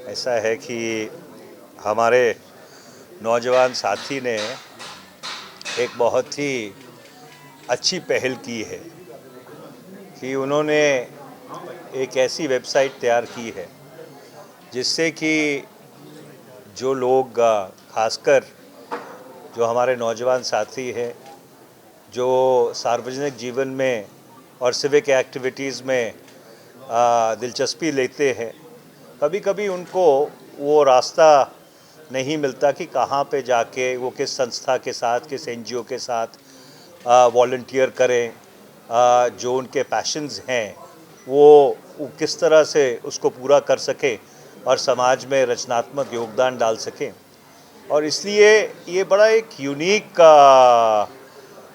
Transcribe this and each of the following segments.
ऐसा है कि हमारे नौजवान साथी ने एक बहुत ही अच्छी पहल की है कि उन्होंने एक ऐसी वेबसाइट तैयार की है जिससे कि जो लोग खासकर जो हमारे नौजवान साथी हैं जो सार्वजनिक जीवन में और सिविक एक्टिविटीज़ में दिलचस्पी लेते हैं, कभी कभी उनको वो रास्ता नहीं मिलता कि कहाँ पे जाके वो किस संस्था के साथ, किस एनजीओ के साथ वॉलंटियर करें, जो उनके पैशंस हैं वो किस तरह से उसको पूरा कर सकें और समाज में रचनात्मक योगदान डाल सकें। और इसलिए ये बड़ा एक यूनिक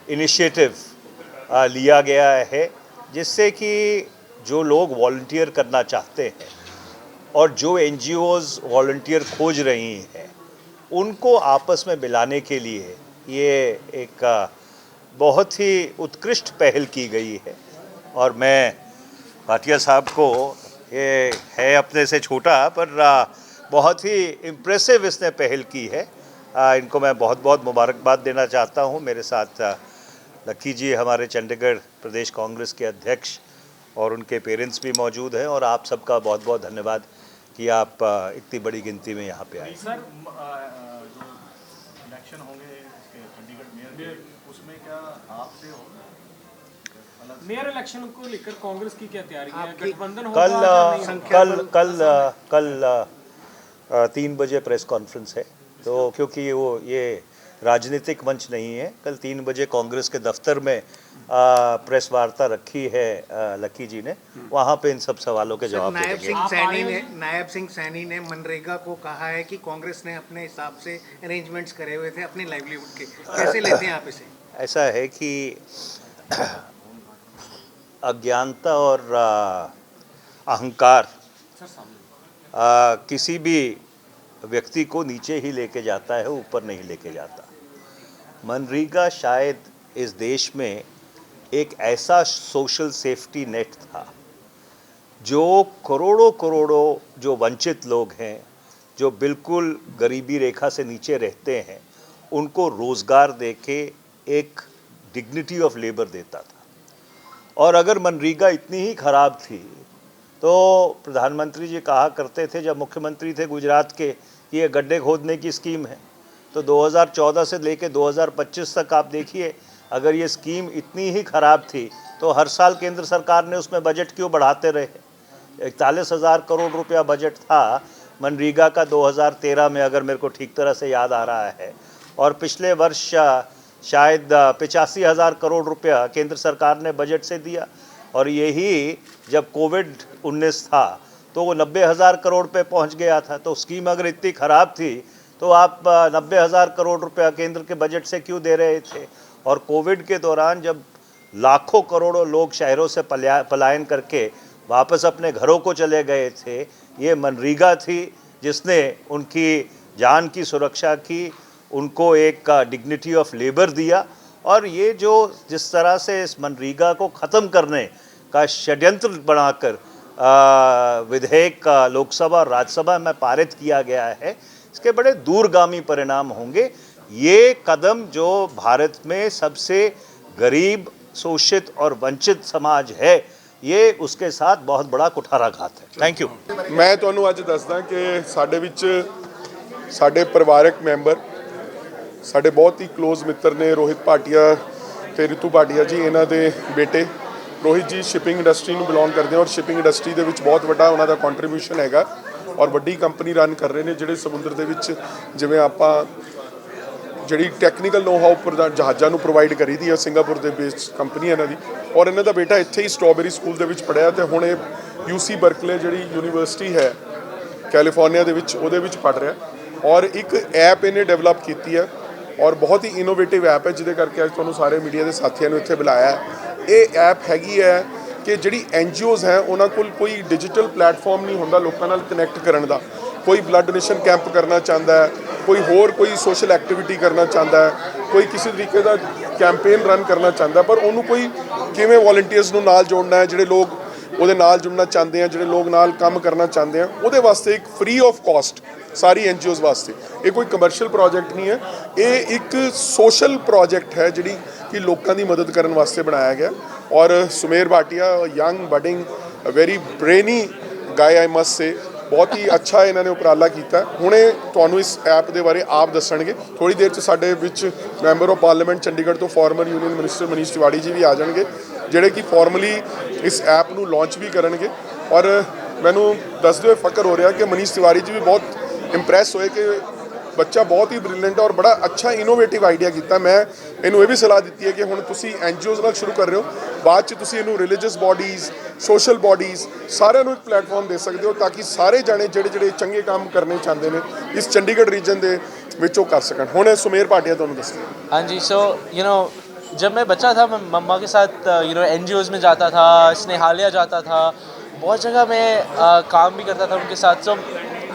इनिशिएटिव लिया गया है जिससे कि जो लोग वॉलंटियर करना चाहते हैं और जो एनजीओज़ वॉलंटियर खोज रही हैं उनको आपस में मिलाने के लिए ये एक बहुत ही उत्कृष्ट पहल की गई है। और मैं भाटिया साहब को, ये है अपने से छोटा पर बहुत ही इम्प्रेसिव इसने पहल की है, इनको मैं बहुत बहुत मुबारकबाद देना चाहता हूँ। मेरे साथ लक्की जी हमारे चंडीगढ़ प्रदेश कांग्रेस के अध्यक्ष और उनके पेरेंट्स भी मौजूद हैं, और आप सबका बहुत बहुत धन्यवाद कि आप इतनी बड़ी गिनती में यहाँ पे आए। सर, जो इलेक्शन होंगे चंडीगढ़ मेयर, उसमें क्या आपसे होगा? मेयर इलेक्शन को लेकर कांग्रेस की क्या तैयारी है? गठबंधन होगा या नहीं? कल 3 बजे प्रेस कॉन्फ्रेंस है, तो क्योंकि ये राजनीतिक मंच नहीं है, कल 3 बजे कांग्रेस के दफ्तर में प्रेस वार्ता रखी है लकी जी ने, वहाँ पे इन सब सवालों के जवाब देंगे। नायब सिंह सैनी ने मनरेगा को कहा है कि कांग्रेस ने अपने हिसाब से अरेंजमेंट्स करे हुए थे अपनी लाइवलीहुड के, कैसे लेते हैं आप इसे? ऐसा है कि अज्ञानता और अहंकार किसी भी व्यक्ति को नीचे ही लेके जाता है, ऊपर नहीं लेके जाता। मनरेगा शायद इस देश में एक ऐसा सोशल सेफ्टी नेट था जो करोड़ों करोड़ों जो वंचित लोग हैं, जो बिल्कुल गरीबी रेखा से नीचे रहते हैं, उनको रोज़गार देके एक डिग्निटी ऑफ लेबर देता था। और अगर मनरेगा इतनी ही ख़राब थी तो प्रधानमंत्री जी कहा करते थे जब मुख्यमंत्री थे गुजरात के कि ये गड्ढे खोदने की स्कीम है, तो 2014 से लेकर 2025 तक आप देखिए, अगर ये स्कीम इतनी ही ख़राब थी तो हर साल केंद्र सरकार ने उसमें बजट क्यों बढ़ाते रहे? 41,000 करोड़ रुपया बजट था मनरेगा का 2013 में, अगर मेरे को ठीक तरह से याद आ रहा है, और पिछले वर्ष शायद 85,000 करोड़ रुपया केंद्र सरकार ने बजट से दिया। और यही जब कोविड-19 था तो वो 90,000 करोड़ पे पहुंच गया था। तो स्कीम अगर इतनी ख़राब थी तो आप 90,000 करोड़ रुपया केंद्र के बजट से क्यों दे रहे थे? और कोविड के दौरान जब लाखों करोड़ों लोग शहरों से पलायन करके वापस अपने घरों को चले गए थे, ये मनरेगा थी जिसने उनकी जान की सुरक्षा की, उनको एक डिग्निटी ऑफ लेबर दिया। और ये जो जिस तरह से इस मनरेगा को ख़त्म करने का षड्यंत्र बनाकर विधेयक लोकसभा और राज्यसभा में पारित किया गया है, इसके बड़े दूरगामी परिणाम होंगे। ये कदम जो भारत में सबसे गरीब, शोषित और वंचित समाज है, ये उसके साथ बहुत बड़ा कुठाराघात है। Thank you. मैं ਤੁਹਾਨੂੰ ਅੱਜ ਦੱਸਦਾ ਕਿ ਸਾਡੇ ਵਿੱਚ ਸਾਡੇ ਪਰਿਵਾਰਕ ਮੈਂਬਰ, ਸਾਡੇ ਬਹੁਤ ਹੀ ਕਲੋਜ਼ ਮਿੱਤਰ ਨੇ ਰੋਹਿਤ ਭਾਟੀਆ ਤੇ ਰਿਤੂ ਭਾਟੀਆ ਜੀ। ਇਹਨਾਂ ਦੇ ਬੇਟੇ ਰੋਹਿਤ ਜੀ ਸ਼ਿਪਿੰਗ ਇੰਡਸਟਰੀ ਨੂੰ ਬਿਲੋਂਗ ਕਰਦੇ ਔਰ ਸ਼ਿਪਿੰਗ ਇੰਡਸਟਰੀ ਦੇ ਵਿੱਚ ਬਹੁਤ ਵੱਡਾ ਉਹਨਾਂ ਦਾ ਕੰਟਰੀਬਿਊਸ਼ਨ ਹੈਗਾ ਔਰ ਵੱਡੀ ਕੰਪਨੀ ਰਨ ਕਰ ਰਹੇ ਨੇ, ਜਿਹੜੇ ਸਮੁੰਦਰ ਦੇ ਵਿੱਚ ਜਿਵੇਂ ਆਪਾਂ ਜਿਹੜੀ ਟੈਕਨੀਕਲ ਨੋ ਹਾਊ ਜਹਾਜ਼ਾਂ ਨੂੰ ਪ੍ਰੋਵਾਈਡ ਕਰੀਦੀ ਹੈ, ਸਿੰਗਾਪੁਰ ਦੇ ਬੇਸਡ ਕੰਪਨੀ ਇਹਨਾਂ ਦੀ। ਔਰ ਇਹਨਾਂ ਦਾ ਬੇਟਾ ਇੱਥੇ ਹੀ ਸਟ੍ਰਾਬੇਰੀ ਸਕੂਲ ਦੇ ਵਿੱਚ ਪੜ੍ਹਿਆ ਤੇ ਹੁਣ ਇਹ UC ਬਰਕਲੇ ਜਿਹੜੀ ਯੂਨੀਵਰਸਿਟੀ ਹੈ ਕੈਲੀਫੋਰਨੀਆ ਦੇ ਵਿੱਚ, ਉਹਦੇ ਵਿੱਚ ਪੜ੍ਹ ਰਿਹਾ। ਔਰ ਇੱਕ ਐਪ ਇਹਨੇ ਡਿਵੈਲਪ ਕੀਤੀ ਹੈ ਔਰ ਬਹੁਤ ਹੀ ਇਨੋਵੇਟਿਵ ਐਪ ਹੈ, ਜਿਹਦੇ ਕਰਕੇ ਅੱਜ ਤੁਹਾਨੂੰ ਸਾਰੇ ਮੀਡੀਆ ਦੇ ਸਾਥੀਆਂ ਨੂੰ ਇੱਥੇ ਬੁਲਾਇਆ ਹੈ। ਇਹ ਐਪ ਹੈਗੀ ਹੈ ਕਿ ਜਿਹੜੀ NGOs ਹੈ ਉਹਨਾਂ ਕੋਲ ਕੋਈ ਡਿਜੀਟਲ ਪਲੇਟਫਾਰਮ ਨਹੀਂ ਹੁੰਦਾ ਲੋਕਾਂ ਨਾਲ ਕਨੈਕਟ ਕਰਨ ਦਾ। ਕੋਈ ਬਲੱਡ ਡੋਨੇਸ਼ਨ ਕੈਂਪ ਕਰਨਾ ਚਾਹੁੰਦਾ ਹੈ, ਕੋਈ ਹੋਰ ਕੋਈ ਸੋਸ਼ਲ ਐਕਟੀਵਿਟੀ ਕਰਨਾ ਚਾਹੁੰਦਾ ਹੈ, ਕੋਈ ਕਿਸੇ ਤਰੀਕੇ ਦਾ ਕੈਂਪੇਨ ਰਨ ਕਰਨਾ ਚਾਹੁੰਦਾ, ਪਰ ਉਹਨੂੰ ਕੋਈ ਕਿਵੇਂ ਵੋਲੰਟੀਅਰਸ ਨੂੰ ਨਾਲ ਜੋੜਨਾ ਹੈ, ਜਿਹੜੇ ਲੋਕ ਉਹਦੇ ਨਾਲ ਜੁੜਨਾ ਚਾਹੁੰਦੇ ਆ, ਜਿਹੜੇ ਲੋਕ ਨਾਲ ਕੰਮ ਕਰਨਾ ਚਾਹੁੰਦੇ ਆ, ਉਹਦੇ ਵਾਸਤੇ ਇੱਕ free of cost sorry NGOs ਵਾਸਤੇ, ਇਹ ਕੋਈ ਕਮਰਸ਼ੀਅਲ ਪ੍ਰੋਜੈਕਟ ਨਹੀਂ ਹੈ, ਇਹ ਇੱਕ ਸੋਸ਼ਲ ਪ੍ਰੋਜੈਕਟ ਹੈ ਜਿਹੜੀ ਕਿ ਲੋਕਾਂ ਦੀ ਮਦਦ ਕਰਨ ਵਾਸਤੇ ਬਣਾਇਆ ਗਿਆ। ਔਰ Sumer Bhatia young budding very brainy guy I must say, ਬਹੁਤ ਹੀ ਅੱਛਾ ਇਹਨਾਂ ਨੇ ਉਪਰਾਲਾ ਕੀਤਾ। ਹੁਣੇ ਤੁਹਾਨੂੰ ਇਸ ਐਪ ਦੇ ਬਾਰੇ ਆਪ ਦੱਸਣਗੇ, ਥੋੜੀ ਦੇਰ 'ਚ ਸਾਡੇ ਵਿੱਚ ਮੈਂਬਰ ਆਫ ਪਾਰਲੀਮੈਂਟ ਚੰਡੀਗੜ੍ਹ ਤੋਂ farmer union minister Manish Tiwari ਜੀ ਵੀ ਆ ਜਾਣਗੇ, ਜਿਹੜੇ ਕਿ ਫਾਰਮਲੀ ਇਸ ਐਪ ਨੂੰ ਲਾਂਚ ਵੀ ਕਰਨਗੇ। ਔਰ ਮੈਨੂੰ ਦੱਸਦੇ ਹੋਏ ਫਖਰ ਹੋ ਰਿਹਾ ਕਿ ਮਨੀਸ਼ ਤਿਵਾੜੀ ਜੀ ਵੀ ਬਹੁਤ ਇੰਪ੍ਰੈਸ ਹੋਏ ਕਿ ਬੱਚਾ ਬਹੁਤ ਹੀ ਬ੍ਰਿਲੀਅੰਟ ਔਰ ਬੜਾ ਅੱਛਾ ਇਨੋਵੇਟਿਵ ਆਈਡੀਆ ਕੀਤਾ। ਮੈਂ ਇਹਨੂੰ ਇਹ ਵੀ ਸਲਾਹ ਦਿੱਤੀ ਹੈ ਕਿ ਹੁਣ ਤੁਸੀਂ NGOs ਨਾਲ ਸ਼ੁਰੂ ਕਰ ਰਹੇ ਹੋ, ਬਾਅਦ 'ਚ ਤੁਸੀਂ ਇਹਨੂੰ ਰਿਲੀਜੀਅਸ ਬਾਡੀਜ਼, ਸੋਸ਼ਲ ਬਾਡੀਜ਼ ਸਾਰਿਆਂ ਨੂੰ ਇੱਕ ਪਲੇਟਫਾਰਮ ਦੇ ਸਕਦੇ ਹੋ, ਤਾਂ ਕਿ ਸਾਰੇ ਜਾਣੇ ਜਿਹੜੇ ਚੰਗੇ ਕੰਮ ਕਰਨੇ ਚਾਹੁੰਦੇ ਨੇ ਇਸ ਚੰਡੀਗੜ੍ਹ ਰੀਜਨ ਦੇ ਵਿੱਚ ਉਹ ਕਰ ਸਕਣ। ਹੁਣ ਸੁਮੇਰ ਭਾਟੀਆ ਤੁਹਾਨੂੰ ਦੱਸਣਾ। हाँ जी, सो जब मैं बच्चा था, मैं मम्मा के साथ NGOs में जाता था, स्नेहालय जाता था, बहुत जगह मैं काम भी करता था उनके साथ। तो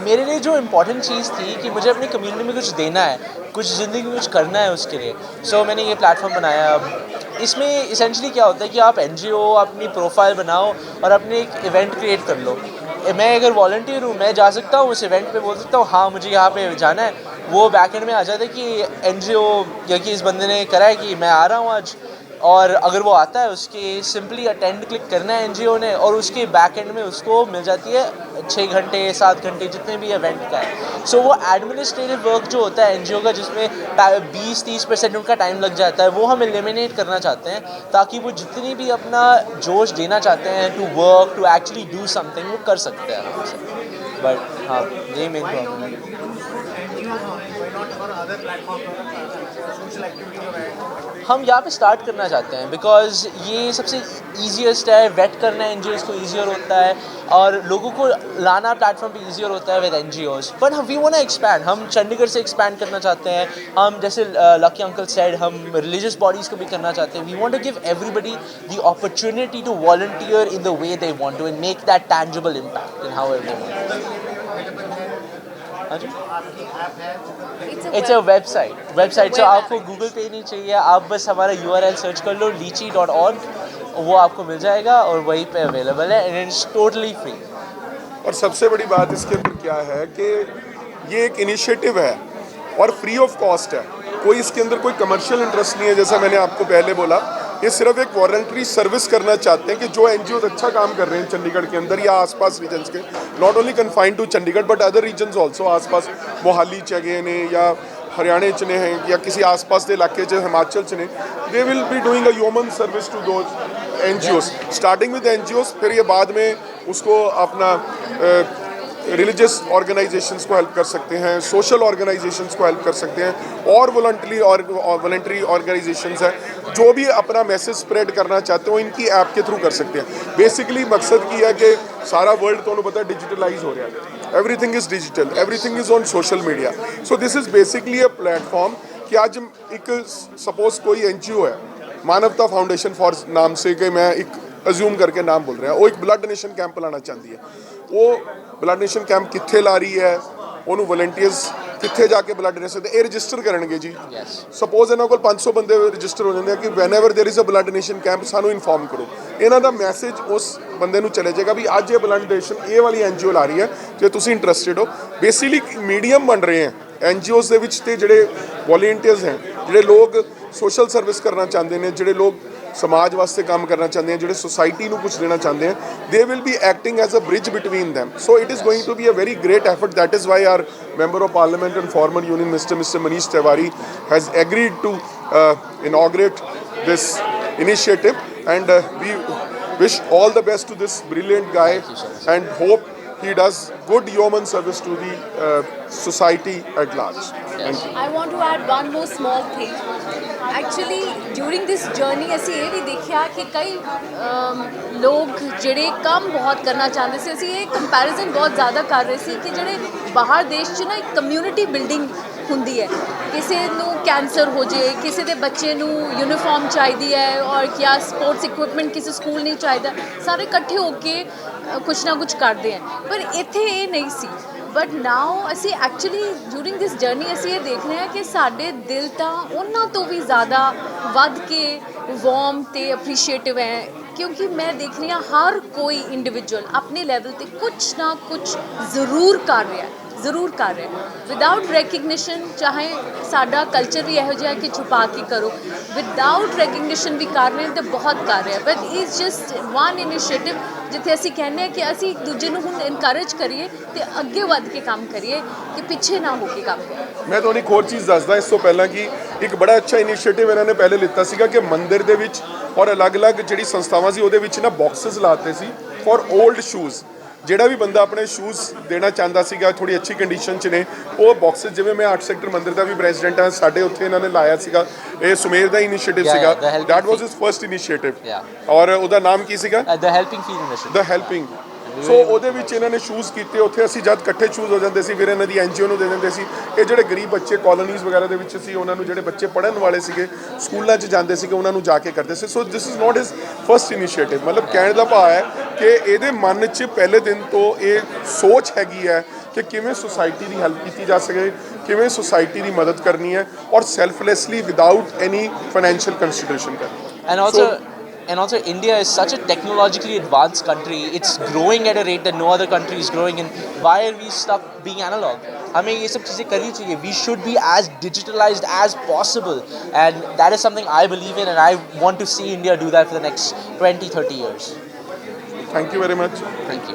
मेरे लिए जो इम्पोर्टेंट चीज़ थी कि मुझे अपनी कम्युनिटी में कुछ देना है, कुछ ज़िंदगी में कुछ करना है उसके लिए। सो मैंने ये प्लेटफॉर्म बनाया। अब इसमें इसेंशली क्या होता है कि आप NGO अपनी प्रोफाइल बनाओ और अपने एक इवेंट क्रिएट कर लो। मैं अगर वॉलंटियर हूँ, मैं जा सकता हूँ उस इवेंट पे, बोल सकता हूँ हाँ मुझे यहाँ पे जाना है, वो बैक एंड में आ जाता है कि NGO या कि इस बंदे ने करा है कि मैं आ रहा हूँ आज, और अगर वो आता है उसके सिंपली अटेंड क्लिक करना है NGO ने, और उसके बैक एंड में उसको मिल जाती है 6 घंटे 7 घंटे जितने भी इवेंट का है। सो वो एडमिनिस्ट्रेटिव वर्क जो होता है NGO का, जिसमें 20-30% उनका टाइम लग जाता है, वो हम एलिमिनेट करना चाहते हैं, ताकि वो जितनी भी अपना जोश देना चाहते हैं to work, to actually do something, वो कर सकते हैं। बट हाँ, यही मेन प्रॉब्लम है। हम यहाँ पे स्टार्ट करना चाहते हैं बिकॉज ये सबसे ईजीएस्ट है, वेट करना NGOs को ईजियर होता है, और लोगों को लाना प्लेटफॉर्म पे ईजियर होता है with NGOs। But we want to expand, हम चंडीगढ़ से एक्सपैंड करना चाहते हैं। हम जैसे लकी अंकल सेड, हम रिलीजियस बॉडीज़ को भी करना चाहते हैं। We want to give everybody the opportunity to volunteer in the way they want to, and make that tangible impact in however they want. It's a website. So आपको Google पे नहीं चाहिए, आप बस हमारा URL सर्च कर लो lychee.org, वो आपको मिल जाएगा और वहीं पे अवेलेबल है, एंड इट्स टोटली फ्री। और सबसे बड़ी बात इसके अंदर क्या है कि ये एक इनिशिएटिव है और फ्री ऑफ कॉस्ट है, कोई इसके अंदर कोई कमर्शियल इंटरेस्ट नहीं है। जैसा मैंने आपको पहले बोला, ये सिर्फ एक वॉलंटरी सर्विस करना चाहते हैं कि जो NGOs अच्छा काम कर रहे हैं चंडीगढ़ के अंदर या आसपास रीजन्स के, not only confined to Chandigarh but other regions also, आसपास मोहाली च गए ने या हरियाणे च ने हैं या किसी आसपास के इलाके च, हिमाचल च ने, they will be doing a human service to those NGOs, starting with NGOs, फिर ये बाद में उसको अपना रिलीजियस ऑर्गेनाइजेशंस को हेल्प कर सकते हैं, सोशल ऑर्गेनाइजेशंस को हेल्प कर सकते हैं, और वॉलंटरी ऑर्गेनाइजेशंस हैं जो भी अपना मैसेज स्प्रेड करना चाहते हो, इनकी ऐप के थ्रू कर सकते हैं। बेसिकली मकसद की है कि सारा वर्ल्ड तो पता है डिजिटलाइज हो रहा है, everything is digital, everything is on social media. So this is basically a platform कि आज एक सपोज कोई NGO है, मानवता फाउंडेशन फॉर नाम से, कि मैं एक अज्यूम करके नाम बोल रहा है, वो एक ब्लड डोनेशन कैंप लाना चाहती है, वो ब्लड डोनेशन कैंप कित्थे ला रही है, ਉਹਨੂੰ ਵਲੰਟੀਅਰਸ ਕਿੱਥੇ ਜਾ ਕੇ ਬਲੱਡ ਡੋਨੇਟ ਸਕਦੇ, ਇਹ ਰਜਿਸਟਰ ਕਰਨਗੇ ਜੀ। ਸਪੋਜ਼ ਇਹਨਾਂ ਕੋਲ 500 ਬੰਦੇ ਰਜਿਸਟਰ ਹੋ ਜਾਂਦੇ ਆ ਕਿ whenever there is a blood donation camp ਸਾਨੂੰ ਇਨਫੋਰਮ ਕਰੋ। ਇਹਨਾਂ ਦਾ ਮੈਸੇਜ ਉਸ ਬੰਦੇ ਨੂੰ ਚਲੇ ਜਾਏਗਾ ਵੀ ਅੱਜ ਇਹ ਬਲੱਡ ਡੋਨੇਸ਼ਨ ਇਹ ਵਾਲੀ NGO ਲਾ ਰਹੀ ਹੈ, ਜੇ ਤੁਸੀਂ ਇੰਟਰਸਟਿਡ ਹੋ। ਬੇਸਿਕਲੀ ਮੀਡੀਅਮ ਬਣ ਰਹੇ हैं NGOs ਦੇ ਵਿੱਚ, ਤੇ ਜਿਹੜੇ ਵॉलंटियर्स हैं, ਜਿਹੜੇ ਲੋਕ ਸੋਸ਼ਲ ਸਰਵਿਸ ਕਰਨਾ ਚਾਹੁੰਦੇ ਨੇ, ਜਿਹੜੇ ਲੋਕ समाज वास्ते काम करना चाहते हैं, जो सोसाइटी को कुछ देना चाहते हैं, they will be acting as a bridge between them. So it is going to be a very great effort. That is why are member of parliament and former union minister Mr. Manish Tiwari has agreed to inaugurate this initiative, and we wish all the best to this brilliant guy and hope he does good human service to the society at large. Thank you. I want to add one more small thing. Actually during this journey ਅਸੀਂ ਇਹ ਵੀ ਦੇਖਿਆ ਕਿ ਕਈ ਲੋਕ ਜਿਹੜੇ ਕੰਮ ਬਹੁਤ ਕਰਨਾ ਚਾਹੁੰਦੇ ਸੀ, ਅਸੀਂ ਇਹ ਕੰਪੈਰੀਜ਼ਨ ਬਹੁਤ ਜ਼ਿਆਦਾ ਕਰ ਰਹੇ ਸੀ ਕਿ ਜਿਹੜੇ ਬਾਹਰ ਦੇਸ਼ 'ਚ ਨਾ ਇੱਕ ਕਮਿਊਨਿਟੀ ਬਿਲਡਿੰਗ ਹੁੰਦੀ ਹੈ, ਕਿਸੇ ਨੂੰ ਕੈਂਸਰ ਹੋ ਜੇ, ਕਿਸੇ ਦੇ ਬੱਚੇ ਨੂੰ ਯੂਨੀਫਾਰਮ ਚਾਹੀਦੀ ਹੈ, ਔਰ ਜਾਂ ਸਪੋਰਟਸ ਇਕਵਿਪਮੈਂਟ ਕਿਸੇ ਸਕੂਲ ਨਹੀਂ ਚਾਹੀਦਾ, ਸਾਰੇ ਇਕੱਠੇ ਹੋ ਕੇ ਕੁਛ ਨਾ ਕੁਛ ਕਰਦੇ ਹੈ। ਪਰ ਇੱਥੇ ਇਹ ਨਹੀਂ ਸੀ। बट नाउ असी एक्चुअली ड्यूरिंग दिस जर्नी असी ये देख रहे हैं कि साडे दिल तो उन्होंने तो भी ज़्यादा वध के वार्म ते अप्रीशिएटिव है क्योंकि मैं देख रही हाँ हर कोई इंडिविजुअल अपने लेवल ਤੇ ਕੁਛ ਨਾ ਕੁਛ ਜ਼ਰੂਰ ਕਰ ਰਿਹਾ ਜ਼ਰੂਰ ਕਰ ਰਿਹਾ ਵਿਦਆਊਟ ਰੈਕਗਨੀਸ਼ਨ ਚਾਹੇ ਸਾਡਾ ਕਲਚਰ ਵੀ ਇਹੋ ਜਿਹਾ ਕਿ ਛੁਪਾ ਕੇ ਕਰੋ ਵਿਦਆਊਟ ਰੈਕਗਨੀਸ਼ਨ ਵੀ ਕਰ ਰਹੇ ਤੇ ਬਹੁਤ ਕਰ ਰਿਹਾ but it's just one initiative ਜਿੱਥੇ ਅਸੀਂ ਕਹਿੰਦੇ ਹਾਂ ਕਿ ਅਸੀਂ ਇੱਕ ਦੂਜੇ ਨੂੰ ਹੁਣ ਇਨਕਰੇਜ ਕਰੀਏ ਤੇ ਅੱਗੇ ਵੱਧ ਕੇ ਕੰਮ ਕਰੀਏ ਕਿ ਪਿੱਛੇ ਨਾ ਹੋ ਕੇ ਕੰਮ ਕਰੀਏ ਮੈਂ ਤੁਹਾਨੂੰ ਇੱਕ ਹੋਰ ਚੀਜ਼ ਦੱਸਦਾ ਇਸ ਤੋਂ ਪਹਿਲਾਂ ਕਿ ਇੱਕ ਬੜਾ ਅੱਛਾ ਇਨੀਸ਼ੀਏਟਿਵ ਇਹਨਾਂ ਨੇ ਪਹਿਲੇ ਲਿੱਤਾ ਸੀਗਾ ਕਿ ਮੰਦਿਰ ਦੇ ਵਿੱਚ ਔਰ ਅਲੱਗ-ਅਲੱਗ ਜਿਹੜੀ ਸੰਸਥਾਵਾਂ ਸੀ ਉਹਦੇ ਵਿੱਚ ਨਾ ਬਾਕਸਸ ਲਾਤੇ ਸੀ ਫॉर 올ਡ ਸ਼ੂਜ਼ ਜਿਹੜਾ ਵੀ ਬੰਦਾ ਆਪਣੇ ਸ਼ੂਜ਼ ਦੇਣਾ ਚਾਹੁੰਦਾ ਸੀਗਾ ਥੋੜੀ ਅੱਛੀ ਕੰਡੀਸ਼ਨ 'ਚ ਨੇ ਉਹ ਬਾਕਸਸ ਜਿਵੇਂ ਮੈਂ 8 ਸੈਕਟਰ ਮੰਦਿਰ ਦਾ ਵੀ ਪ੍ਰੈਜ਼ੀਡੈਂਟ ਹਾਂ ਸਾਡੇ ਉੱਥੇ ਇਹਨਾਂ ਨੇ ਲਾਇਆ ਸੀਗਾ ਇਹ ਸੁਮੇਰ ਦਾ ਇਨੀਸ਼ੀਏਟਿਵ ਸੀਗਾ that was his first initiative ਔਰ ਉਹਦਾ ਨਾਮ ਕੀ ਸੀਗਾ ਦ ਹੈਲਪਿੰਗ ਫੀਲਡ ਇਨੀਸ਼ੀਏਟਿਵ ਦ ਹੈਲਪਿੰਗ ਸੋ ਉਹਦੇ ਵਿੱਚ ਇਹਨਾਂ ਨੇ ਸ਼ੂਜ਼ ਕੀਤੇ ਉੱਥੇ ਅਸੀਂ ਜਦ ਇਕੱਠੇ ਸ਼ੂਜ਼ ਹੋ ਜਾਂਦੇ ਸੀ ਫਿਰ ਇਹਨਾਂ ਦੀ ਐਨਜੀਓ ਨੂੰ ਦੇ ਦਿੰਦੇ ਸੀ ਇਹ ਜਿਹੜੇ ਗਰੀਬ ਬੱਚੇ ਕਾਲੋਨੀਜ਼ ਵਗੈਰਾ ਦੇ ਵਿੱਚ ਸੀ ਉਹਨਾਂ ਨੂੰ ਜਿਹੜੇ ਬੱਚੇ ਪੜ੍ਹਨ ਵਾਲੇ ਸੀਗੇ ਸਕੂਲਾਂ 'ਚ ਜਾਂਦੇ ਸੀਗੇ ਉਹਨਾਂ ਨੂੰ ਜਾ ਕੇ ਕਰਦੇ ਸੀ so this is not his first initiative ਮਤਲਬ ਕਹਿਣ ਦਾ ਭਾਵ ਹੈ ਕਿ ਇਹਦੇ ਮਨ 'ਚ ਪਹਿਲੇ ਦਿਨ ਤੋਂ ਇਹ ਸੋਚ ਹੈਗੀ ਹੈ ਕਿ ਕਿਵੇਂ ਸੁਸਾਇਟੀ ਦੀ ਹੈਲਪ ਕੀਤੀ ਜਾ ਸਕੇ ਕਿਵੇਂ ਸੁਸਾਇਟੀ ਦੀ ਮਦਦ ਕਰਨੀ ਹੈ ਔਰ ਸੈਲਫਲੈਸਲੀ ਵਿਦਆਊਟ ਐਨੀ ਫਾਈਨੈਂਸ਼ੀਅਲ ਕੰਸੀਡਰੇਸ਼ਨ ਕਰਨੀ And also India is such a technologically advanced country. It's growing at a rate that no other country is growing in. Why are we stuck being analog? हमें ये सब चीज़ें करनी चाहिए. We should be as digitalized as possible. And that is something I believe in and I want to see India do that for the next 20-30 years. Thank you very much. Thank you.